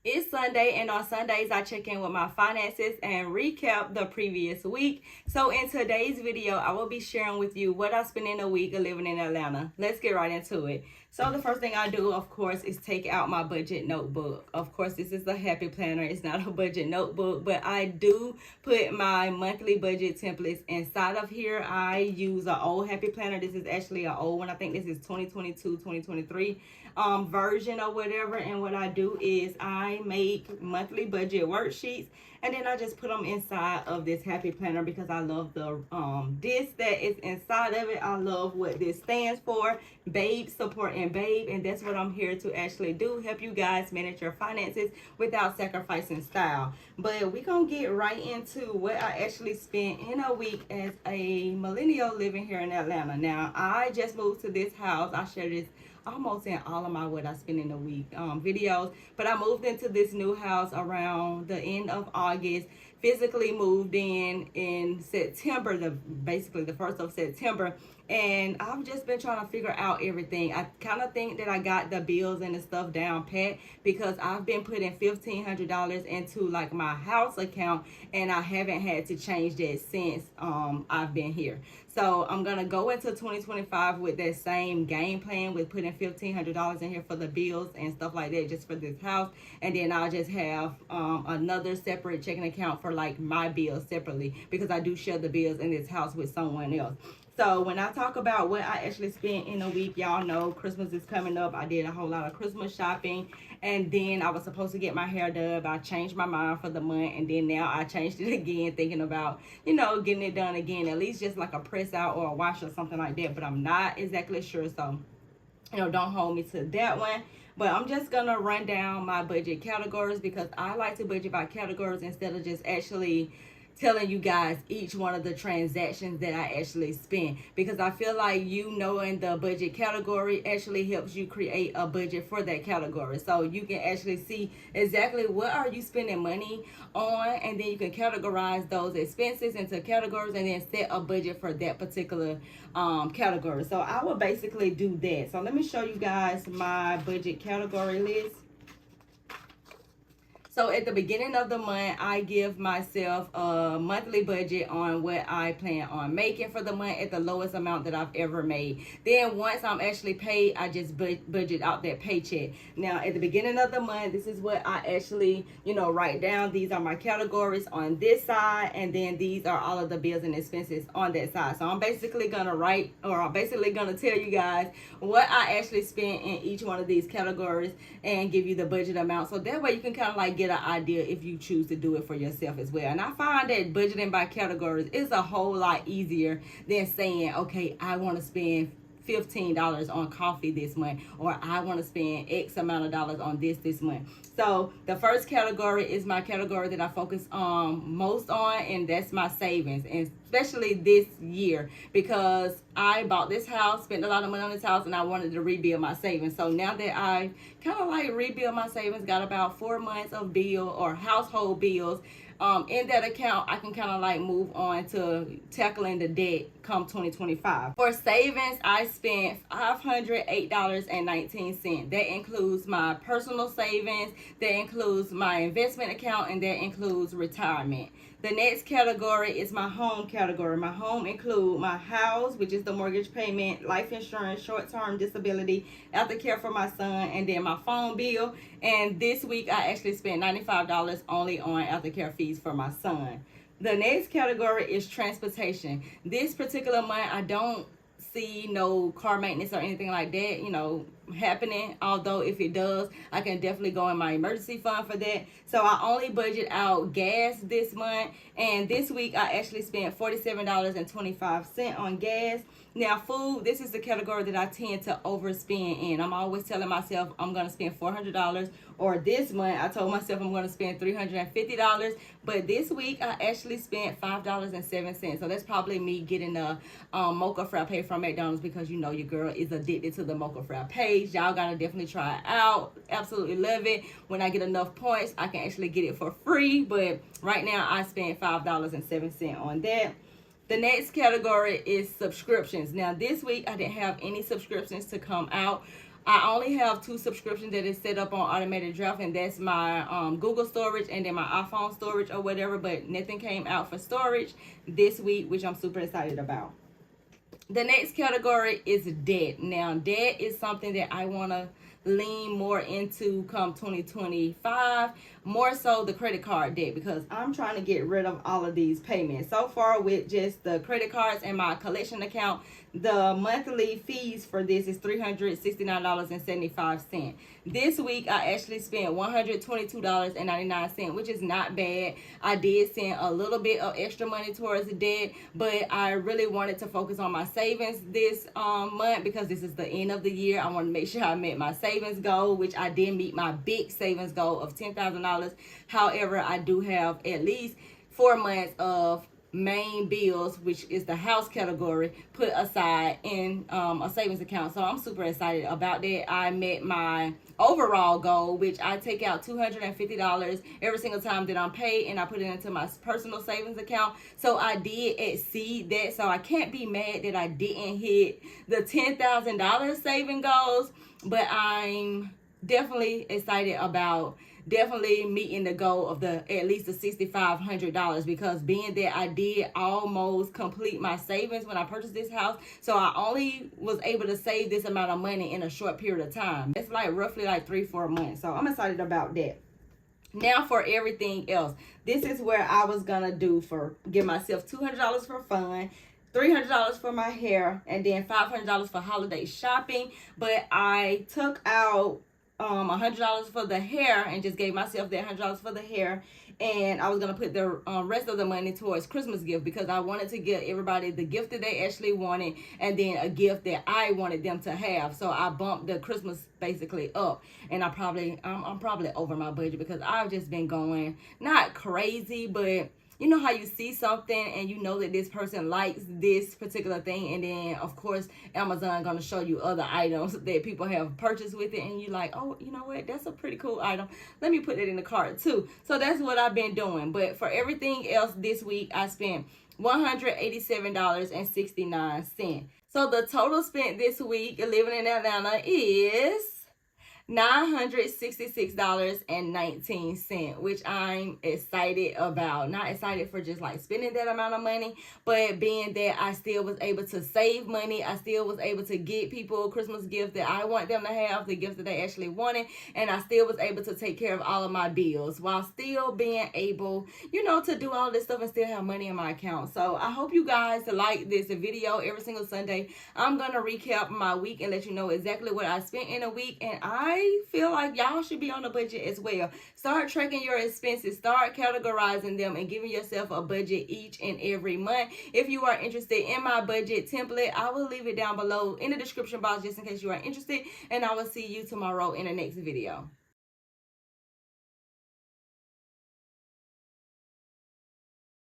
It's Sunday, and on Sundays, I check in with my finances and recap the previous week. So, in today's video, I will be sharing with you what I spent in a week of living in Atlanta. Let's get right into it. So, the first thing I do, of course, is take out my budget notebook. Of course, this is the Happy Planner. It's not a budget notebook, but I do put my monthly budget templates inside of here. I use an old Happy Planner. This is actually an old one. I think this is 2022, 2023 version or whatever. And what I do is I make monthly budget worksheets, and then I just put them inside of this Happy Planner because I love the disc that is inside of it. I love what this stands for: Babe, Supporting Babe. And that's what I'm here to actually do, help you guys manage your finances without sacrificing style. But we're gonna get right into what I actually spent in a week as a millennial living here in Atlanta. Now, I just moved to this house. I share this almost in all of my what I spend in a week videos, but I moved into this new house around the end of August. Physically moved in September, basically the 1st of September, and I've just been trying to figure out everything. I kind of think that I got the bills and the stuff down pat because I've been putting $1,500 into like my house account, and I haven't had to change that since I've been here. So I'm gonna go into 2025 with that same game plan, with putting $1,500 in here for the bills and stuff like that, just for this house. And then I'll just have another separate checking account for like my bills separately, because I do share the bills in this house with someone else. So when I talk about what I actually spent in a week, y'all know Christmas is coming up. I did a whole lot of Christmas shopping, and then I was supposed to get my hair done. I changed my mind for the month, and then now I changed it again, thinking about, getting it done again, at least just like a press out or a wash or something like that. But I'm not exactly sure, so don't hold me to that one. But I'm just gonna run down my budget categories because I like to budget by categories instead of just actually telling you guys each one of the transactions that I actually spend, because I feel like knowing the budget category actually helps you create a budget for that category, so you can actually see exactly what are you spending money on, and then you can categorize those expenses into categories and then set a budget for that particular category. So I will basically do that. So let me show you guys my budget category list. So at the beginning of the month, I give myself a monthly budget on what I plan on making for the month at the lowest amount that I've ever made. Then once I'm actually paid, I just budget out that paycheck. Now at the beginning of the month, this is what I actually, write down. These are my categories on this side, and then these are all of the bills and expenses on that side. So I'm basically gonna tell you guys what I actually spent in each one of these categories and give you the budget amount. So that way you can kind of like get an idea if you choose to do it for yourself as well. And I find that budgeting by categories is a whole lot easier than saying, okay, I want to spend $15 on coffee this month, or I want to spend X amount of dollars on this month. So the first category is my category that I focus most on, and that's my savings, and especially this year because I bought this house, spent a lot of money on this house, and I wanted to rebuild my savings. So now that I kind of like rebuild my savings, got about 4 months of bill or household bills in that account, I can kind of like move on to tackling the debt come 2025. For savings, I spent $508.19. That includes my personal savings, that includes my investment account, and that includes retirement. The next category is my home category. My home include my house, which is the mortgage payment, life insurance, short-term disability, aftercare for my son, and then my phone bill. And this week I actually spent $95 only on aftercare fees for my son. The next category is transportation. This particular month I don't see no car maintenance or anything like that, happening. Although if it does, I can definitely go in my emergency fund for that. So I only budget out gas this month, and this week I actually spent $47.25 on gas. Now food, this is the category that I tend to overspend in. I'm always telling myself I'm going to spend $400, or this month I told myself I'm going to spend $350, but this week I actually spent $5.07. So that's probably me getting a mocha frappe from McDonald's, because your girl is addicted to the mocha frappe. Y'all gotta definitely try it out. Absolutely love it. When I get enough points, I can actually get it for free, but right now I spent $5.07 on that. The next category is subscriptions. Now this week I didn't have any subscriptions to come out. I only have 2 subscriptions that is set up on automated draft, and that's my Google storage and then my iPhone storage or whatever, but nothing came out for storage this week, which I'm super excited about. The next category is debt. Now, debt is something that I want to lean more into come 2025, more so the credit card debt, because I'm trying to get rid of all of these payments. So far with just the credit cards and my collection account, the monthly fees for this is $369.75. This week I actually spent $122.99, which is not bad. I did send a little bit of extra money towards the debt, but I really wanted to focus on my savings this month, because this is the end of the year. I want to make sure I met my savings goal, which I did meet my big savings goal of $10,000. However, I do have at least 4 months of main bills, which is the house category, put aside in a savings account. So I'm super excited about that. I met my overall goal, which I take out $250 every single time that I'm paid, and I put it into my personal savings account. So I did exceed that, so I can't be mad that I didn't hit the $10,000 saving goals, but I'm definitely excited about meeting the goal of the at least the $6,500, because being that I did almost complete my savings when I purchased this house, so I only was able to save this amount of money in a short period of time. It's like roughly like 3-4 months, so I'm excited about that. Now for everything else, this is where I was gonna give myself $200 for fun, $300 for my hair, and then $500 for holiday shopping. But I took out $100 for the hair and just gave myself that $100 for the hair, and I was gonna put the rest of the money towards Christmas gift, because I wanted to give everybody the gift that they actually wanted, and then a gift that I wanted them to have. So I bumped the Christmas basically up, and I'm probably over my budget, because I've just been going not crazy, but you know how you see something and you know that this person likes this particular thing, and then of course Amazon gonna show you other items that people have purchased with it, and you're like, oh, you know what, that's a pretty cool item, let me put it in the cart too. So that's what I've been doing. But for everything else this week, I spent $187.69. So the total spent this week living in Atlanta is $966.19, which I'm excited about. Not excited for just like spending that amount of money, but being that I still was able to save money, I still was able to get people a Christmas gift that I want them to have, the gift that they actually wanted, and I still was able to take care of all of my bills while still being able, you know, to do all this stuff and still have money in my account. So I hope you guys like this video. Every single Sunday, I'm gonna recap my week and let you know exactly what I spent in a week, and I feel like y'all should be on a budget as well. Start tracking your expenses, start categorizing them, and giving yourself a budget each and every month. If you are interested in my budget template, I will leave it down below in the description box just in case you are interested, and I will see you tomorrow in the next video.